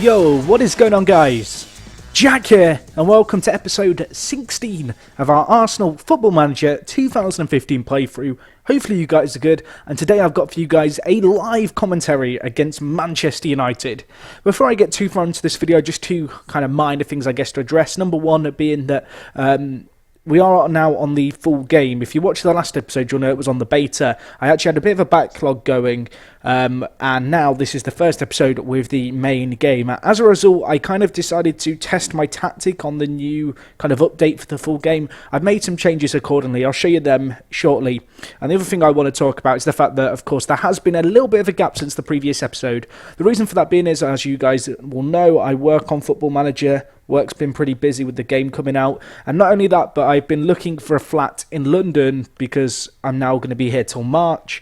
Yo, what is going on, guys? Jack here, and welcome to episode 16 of our Arsenal Football Manager 2015 playthrough. Hopefully you guys are good, and today I've got for you guys a live commentary against Manchester United. Before I get too far into this video, just two kind of minor things I guess to address. Number one being that we are now on the full game. If you watched the last episode, you'll know it was on the beta. I actually had a bit of a backlog going, and now this is the first episode with the main game. As a result, I kind of decided to test my tactic on the new kind of update for the full game. I've made some changes accordingly. I'll show you them shortly. And the other thing I want to talk about is the fact that, of course, there has been a little bit of a gap since the previous episode. The reason for that being is, as you guys will know, I work on Football Manager. Work's been pretty busy with the game coming out, and not only that, but I've been looking for a flat in London because I'm now going to be here till March.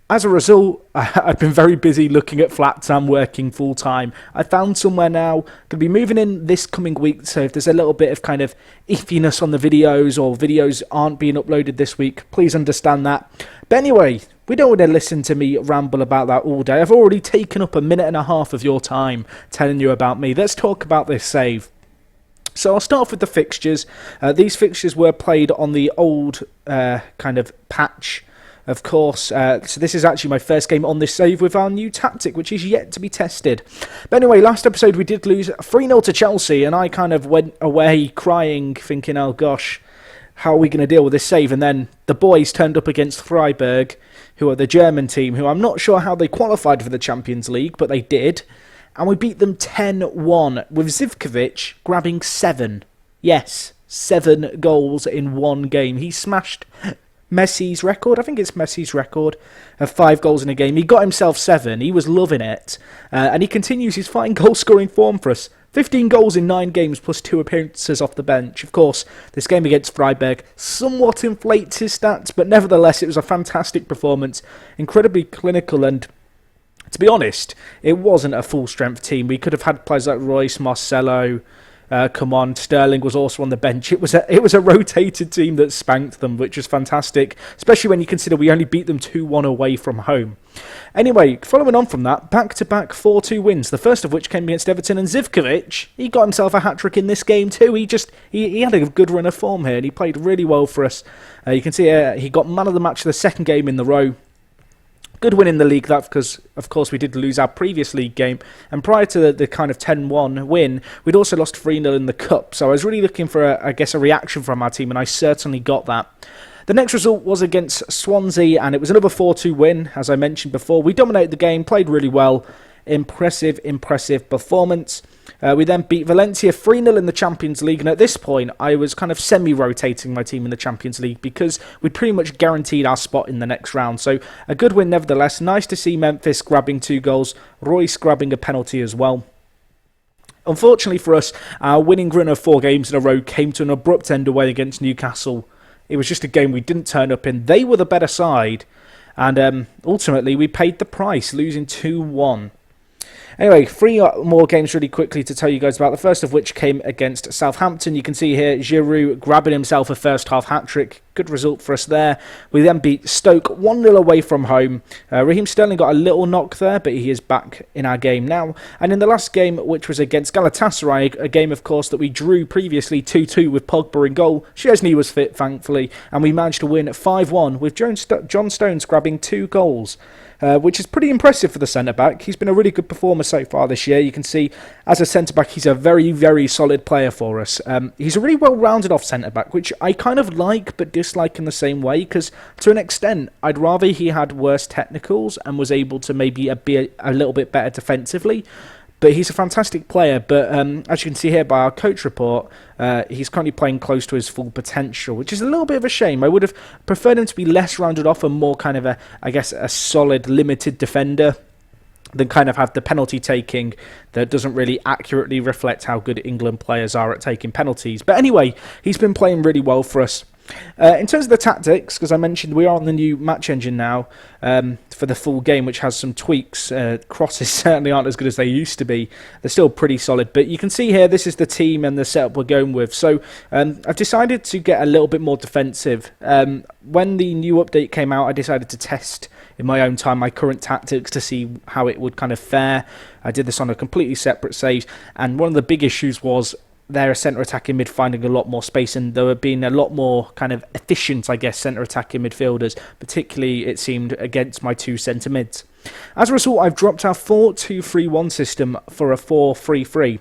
As a result, I've been very busy looking at flats and working full time. I found somewhere now, going to be moving in this coming week, so if there's a little bit of kind of iffiness on the videos or videos aren't being uploaded this week, please understand that. But anyway, we don't want to listen to me ramble about that all day. I've already taken up a minute and a half of your time telling you about me. Let's talk about this save. So I'll start off with the fixtures. These fixtures were played on the old kind of patch, of course. So this is actually my first game on this save with our new tactic, which is yet to be tested. But anyway, last episode we did lose 3-0 to Chelsea, and I kind of went away crying, thinking, oh gosh, how are we going to deal with this save? And then the boys turned up against Freiburg, who are the German team, who I'm not sure how they qualified for the Champions League, but they did. And we beat them 10-1, with Zivkovic grabbing 7. Yes, 7 goals in one game. He smashed Messi's record. I think it's Messi's record of 5 goals in a game. He got himself 7. He was loving it. And he continues his fine goal-scoring form for us. 15 goals in 9 games plus 2 appearances off the bench. Of course, this game against Freiburg somewhat inflates his stats, but nevertheless, it was a fantastic performance. Incredibly clinical, and to be honest, it wasn't a full-strength team. We could have had players like Royce, Marcelo, Sterling was also on the bench. It was a rotated team that spanked them, which was fantastic, especially when you consider we only beat them 2-1 away from home. Anyway, following on from that, back-to-back 4-2 wins, the first of which came against Everton, and Zivkovic, he got himself a hat-trick in this game too. He had a good run of form here, and he played really well for us. You can see he got man of the match the second game in the row. Good win in the league, that because, of course, we did lose our previous league game. And prior to the kind of 10-1 win, we'd also lost 3-0 in the Cup. So I was really looking for, a reaction from our team, and I certainly got that. The next result was against Swansea, and it was another 4-2 win, as I mentioned before. We dominated the game, played really well. Impressive performance. We then beat Valencia 3-0 in the Champions League, and at this point I was kind of semi-rotating my team in the Champions League because we'd pretty much guaranteed our spot in the next round. So a good win nevertheless. Nice to see Memphis grabbing 2 goals, Royce grabbing a penalty as well. Unfortunately for us, our winning run of 4 games in a row came to an abrupt end away against Newcastle. It was just a game we didn't turn up in. They were the better side, and ultimately we paid the price, losing 2-1. Anyway, 3 more games really quickly to tell you guys about, the first of which came against Southampton. You can see here Giroud grabbing himself a first-half hat-trick. Good result for us there. We then beat Stoke 1-0 away from home. Raheem Sterling got a little knock there, but he is back in our game now. And in the last game, which was against Galatasaray, a game, of course, that we drew previously 2-2 with Pogba in goal. Szczesny was fit, thankfully, and we managed to win 5-1 with John Stones grabbing 2 goals. Which is pretty impressive for the centre-back. He's been a really good performer so far this year. You can see, as a centre-back, he's a very, very solid player for us. He's a really well-rounded off centre-back, which I kind of like but dislike in the same way, because to an extent, I'd rather he had worse technicals and was able to maybe be a little bit better defensively. But he's a fantastic player, but as you can see here by our coach report, he's currently playing close to his full potential, which is a little bit of a shame. I would have preferred him to be less rounded off and more kind of a solid, limited defender than kind of have the penalty taking that doesn't really accurately reflect how good England players are at taking penalties. But anyway, he's been playing really well for us. In terms of the tactics, because I mentioned we are on the new match engine now for the full game, which has some tweaks. Crosses certainly aren't as good as they used to be. They're still pretty solid, but you can see here this is the team and the setup we're going with. So I've decided to get a little bit more defensive. When the new update came out, I decided to test in my own time my current tactics to see how it would kind of fare. I did this on a completely separate save, and one of the big issues was their centre attacking mid finding a lot more space, and there were being a lot more kind of efficient, I guess, centre attacking midfielders, particularly it seemed against my two centre mids. As a result, I've dropped our 4-2-3-1 system for a 4-3-3.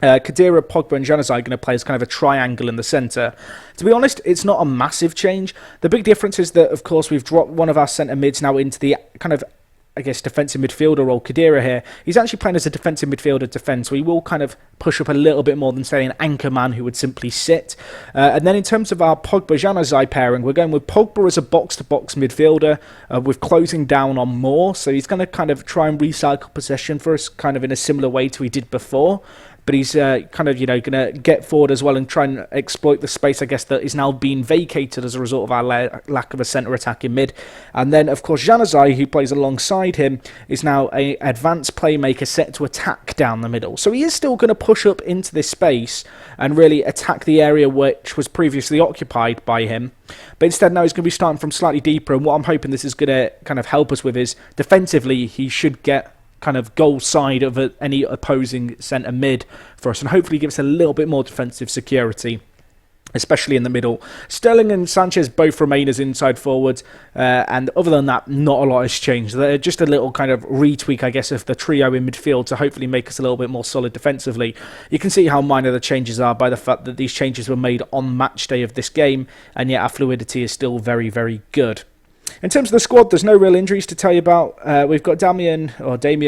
Khedira, Pogba and Januzaj are going to play as kind of a triangle in the centre. To be honest, it's not a massive change. The big difference is that, of course, we've dropped one of our centre mids now into the kind of, I guess, defensive midfielder role. Khedira here, he's actually playing as a defensive midfielder defence, so he will kind of push up a little bit more than, say, an anchor man who would simply sit. And then in terms of our Pogba-Januzaj pairing, we're going with Pogba as a box-to-box midfielder with closing down on more, so he's going to kind of try and recycle possession for us, kind of in a similar way to he did before. But he's kind of, going to get forward as well and try and exploit the space, I guess, that is now being vacated as a result of our lack of a centre attacking mid. And then, of course, Januzaj, who plays alongside him, is now an advanced playmaker set to attack down the middle. So he is still going to push up into this space and really attack the area which was previously occupied by him. But instead now he's going to be starting from slightly deeper, and what I'm hoping this is going to kind of help us with is, defensively, he should get kind of goal side of any opposing centre mid for us, and hopefully give us a little bit more defensive security, especially in the middle. Sterling and Sanchez both remain as inside forwards, and other than that, not a lot has changed. They're just a little kind of retweak, I guess, of the trio in midfield to hopefully make us a little bit more solid defensively. You can see how minor the changes are by the fact that these changes were made on match day of this game, and yet our fluidity is still very, very good. In terms of the squad, there's no real injuries to tell you about. We've got Damian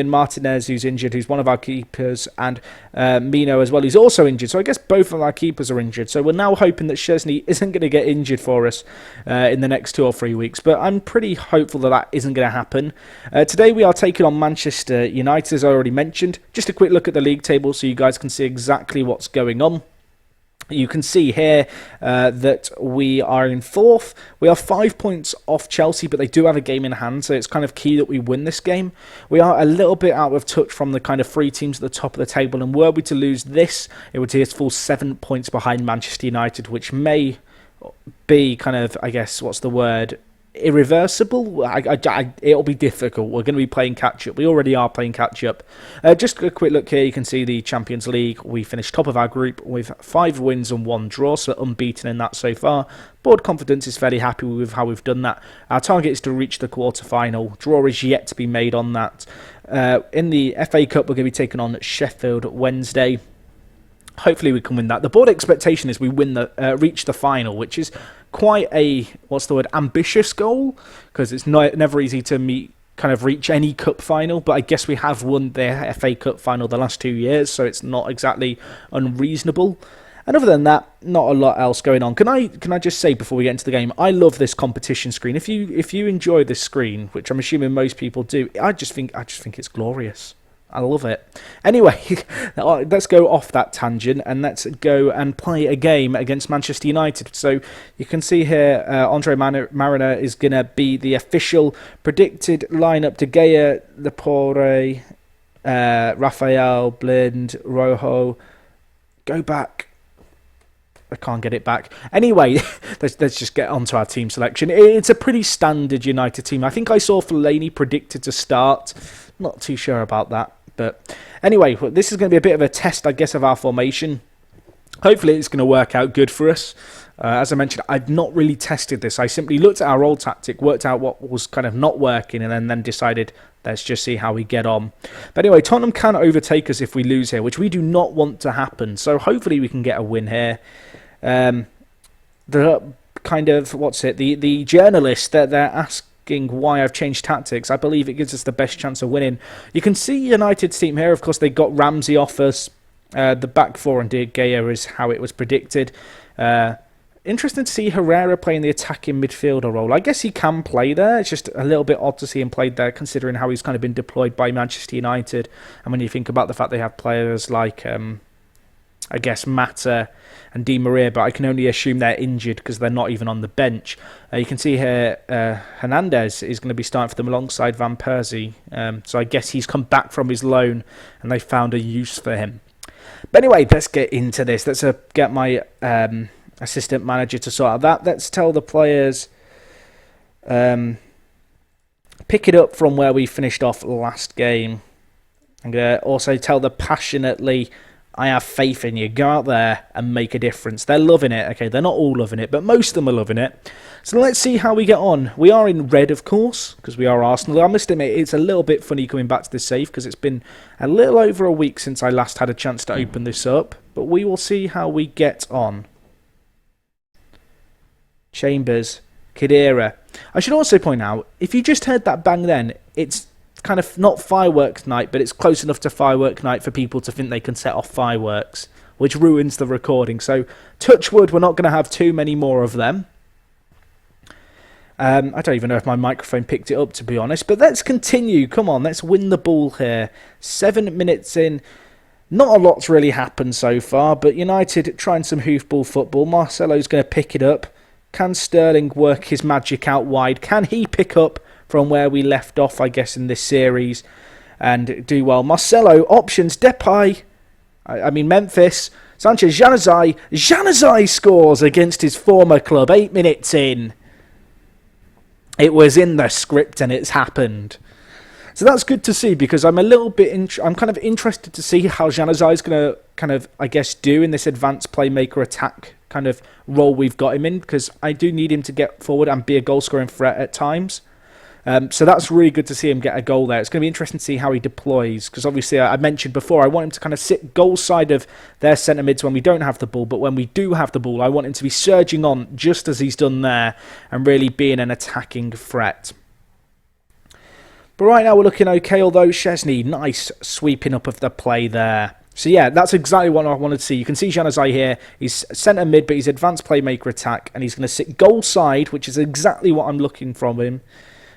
Martinez, who's injured, who's one of our keepers, and Mino as well, who's also injured. So I guess both of our keepers are injured. So we're now hoping that Szczesny isn't going to get injured for us in the next 2 or 3 weeks. But I'm pretty hopeful that isn't going to happen. Today we are taking on Manchester United, as I already mentioned. Just a quick look at the league table so you guys can see exactly what's going on. You can see here that we are in 4th. We are 5 points off Chelsea, but they do have a game in hand, so it's kind of key that we win this game. We are a little bit out of touch from the kind of 3 teams at the top of the table, and were we to lose this, it would see us fall 7 points behind Manchester United, which may be kind of, I guess, what's the word, irreversible. It'll be difficult. We're going to be playing catch-up. We already are playing catch-up. Just a quick look here. You can see the Champions League. We finished top of our group with 5 wins and 1 draw, so unbeaten in that so far. Board confidence is fairly happy with how we've done that. Our target is to reach the quarter-final. Draw is yet to be made on that. In the FA Cup, we're going to be taking on Sheffield Wednesday. Hopefully we can win that. The board expectation is we reach the final, which is quite a, ambitious goal, because it's never easy to reach any cup final, but I guess we have won the FA Cup final the last 2 years, so it's not exactly unreasonable. And other than that, not a lot else going on. Can I just say before we get into the game, I love this competition screen. If you enjoy this screen, which I'm assuming most people do, I just think it's glorious. I love it. Anyway, let's go off that tangent and let's go and play a game against Manchester United. So you can see here, Andre Mariner is going to be the official predicted lineup. De Gea, Laporte, Rafael, Blind, Rojo. Go back. I can't get it back. Anyway, let's just get onto our team selection. It's a pretty standard United team. I think I saw Fellaini predicted to start. Not too sure about that. But anyway, this is going to be a bit of a test, I guess, of our formation. Hopefully it's going to work out good for us. As I mentioned, I've not really tested this. I simply looked at our old tactic, worked out what was kind of not working, and then decided, let's just see how we get on. But anyway, Tottenham can overtake us if we lose here, which we do not want to happen. So hopefully we can get a win here. The journalist that they're asking why I've changed tactics, I believe it gives us the best chance of winning. You can see United's team here. Of course, they got Ramsey off us. The back 4 and De Gea is how it was predicted. Interesting to see Herrera playing the attacking midfielder role. I guess he can play there. It's just a little bit odd to see him played there, considering how he's kind of been deployed by Manchester United. And when you think about the fact they have players like, I guess, Mata and Di Maria, but I can only assume they're injured because they're not even on the bench. You can see here Hernandez is going to be starting for them alongside Van Persie. So I guess he's come back from his loan and they found a use for him. But anyway, let's get into this. Let's get my assistant manager to sort out that. Let's tell the players pick it up from where we finished off last game. I'm going to also tell the passionately, I have faith in you. Go out there and make a difference. They're loving it. Okay, they're not all loving it, but most of them are loving it. So let's see how we get on. We are in red, of course, because we are Arsenal. I must admit, it's a little bit funny coming back to this save because it's been a little over a week since I last had a chance to open this up. But we will see how we get on. Chambers, Khedira. I should also point out, if you just heard that bang then, it's kind of not fireworks night, but it's close enough to firework night for people to think they can set off fireworks, which ruins the recording. So, touch wood, we're not going to have too many more of them. I don't even know if my microphone picked it up, to be honest, but let's continue. Come on, let's win the ball here. 7 minutes in. Not a lot's really happened so far, but United trying some hoofball football. Marcelo's going to pick it up. Can Sterling work his magic out wide? Can he pick up from where we left off, I guess, in this series and do well? Marcelo, options, Depay, Memphis, Sanchez, Januzaj. Januzaj scores against his former club 8 minutes in. It was in the script and it's happened. So that's good to see because I'm a little bit... I'm kind of interested to see how Januzaj is going to kind of, I guess, do in this advanced playmaker attack kind of role we've got him in, because I do need him to get forward and be a goal-scoring threat at times. So that's really good to see him get a goal there. It's going to be interesting to see how he deploys, because obviously I mentioned before I want him to kind of sit goal side of their centre mids when we don't have the ball, but when we do have the ball I want him to be surging on just as he's done there and really being an attacking threat. But right now we're looking okay, although Szczesny, nice sweeping up of the play there. So yeah, that's exactly what I wanted to see. You can see Januzaj here. He's centre mid, but he's advanced playmaker attack, and he's going to sit goal side, which is exactly what I'm looking from him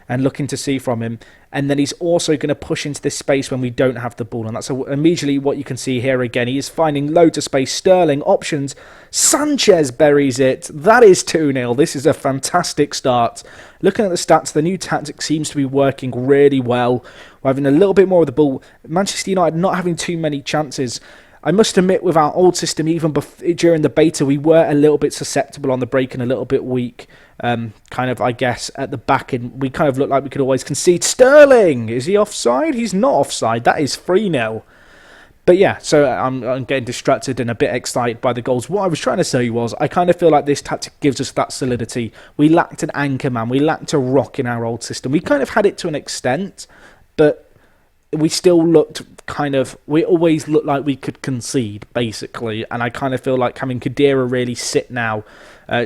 and looking to see from him. And then he's also going to push into this space when we don't have the ball, and that's immediately what you can see here again. He is finding loads of space. Sterling, options. Sanchez buries it. That is 2-0. This is a fantastic start. Looking at the stats, the new tactic seems to be working really well. We're having a little bit more of the ball. Manchester United not having too many chances. I must admit, with our old system, even during the beta, we were a little bit susceptible on the break and a little bit weak. Kind of, I guess, at the back end. We kind of looked like we could always concede. Sterling! Is he offside? He's not offside. That is 3-0. But yeah, so I'm getting distracted and a bit excited by the goals. What I was trying to say was, I kind of feel like this tactic gives us that solidity. We lacked an anchor man. We lacked a rock in our old system. We kind of had it to an extent, but we still looked we always looked like we could concede, basically. And I kind of feel like having Khedira really sit now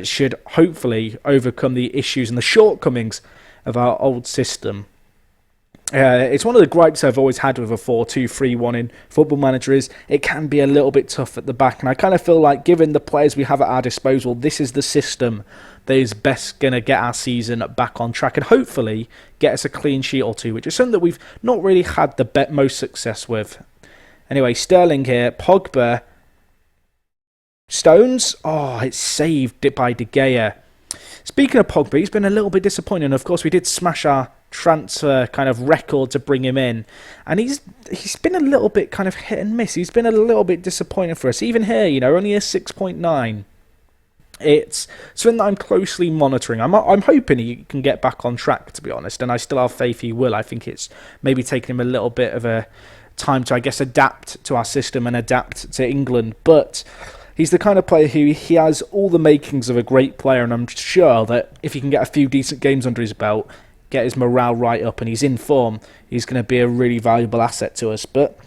should hopefully overcome the issues and the shortcomings of our old system. It's one of the gripes I've always had with a 4-2-3-1 in Football Manager is it can be a little bit tough at the back. And I kind of feel like, given the players we have at our disposal, this is the system that is best going to get our season back on track and hopefully get us a clean sheet or two, which is something that we've not really had the most success with. Anyway, Sterling here, Pogba, Stones. Oh, it's saved by De Gea. Speaking of Pogba, he's been a little bit disappointing. Of course, we did smash our transfer kind of record to bring him in, and he's been a little bit kind of hit and miss. He's been a little bit disappointing for us. Even here, only a 6.9. It's something that I'm closely monitoring. I'm hoping he can get back on track, to be honest, and I still have faith he will. I think it's maybe taken him a little bit of a time to, I guess, adapt to our system and adapt to England, but he's the kind of player who he has all the makings of a great player, and I'm sure that if he can get a few decent games under his belt, get his morale right up, and he's in form, he's going to be a really valuable asset to us. But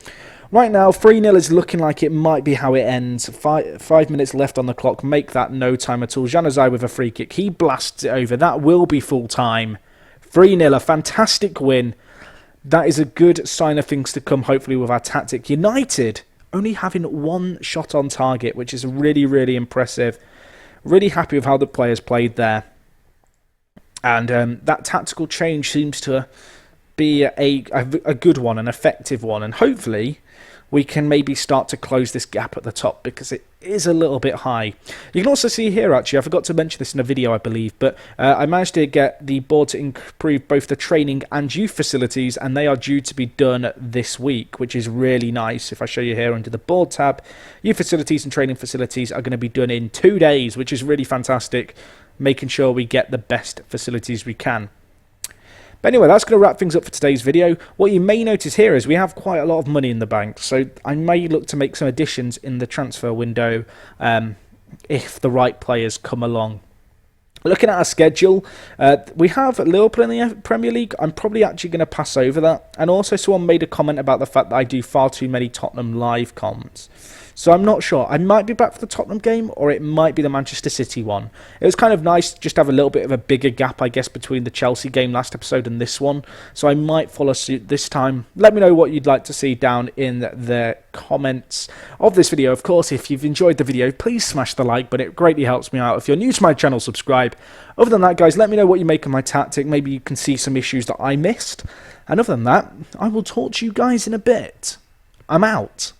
right now, 3-0 is looking like it might be how it ends. 5 minutes left on the clock. Make that no time at all. Januzaj with a free kick. He blasts it over. That will be full time. 3-0, a fantastic win. That is a good sign of things to come, hopefully, with our tactic. United only having one shot on target, which is really, really impressive. Really happy with how the players played there. And that tactical change seems to be a good one, an effective one. And hopefully we can maybe start to close this gap at the top, because it is a little bit high. You can also see here, actually, I forgot to mention this in a video, I believe, but I managed to get the board to improve both the training and youth facilities, and they are due to be done this week, which is really nice. If I show you here under the board tab, youth facilities and training facilities are going to be done in 2 days, which is really fantastic, making sure we get the best facilities we can. But anyway, that's going to wrap things up for today's video. What you may notice here is we have quite a lot of money in the bank, so I may look to make some additions in the transfer window if the right players come along. Looking at our schedule, we have Liverpool in the Premier League. I'm probably actually going to pass over that. And also someone made a comment about the fact that I do far too many Tottenham live comms. So I'm not sure. I might be back for the Tottenham game, or it might be the Manchester City one. It was kind of nice just to have a little bit of a bigger gap, I guess, between the Chelsea game last episode and this one. So I might follow suit this time. Let me know what you'd like to see down in the comments of this video. Of course, if you've enjoyed the video, please smash the like button. It greatly helps me out. If you're new to my channel, subscribe. Other than that, guys, let me know what you make of my tactic. Maybe you can see some issues that I missed. And other than that, I will talk to you guys in a bit. I'm out.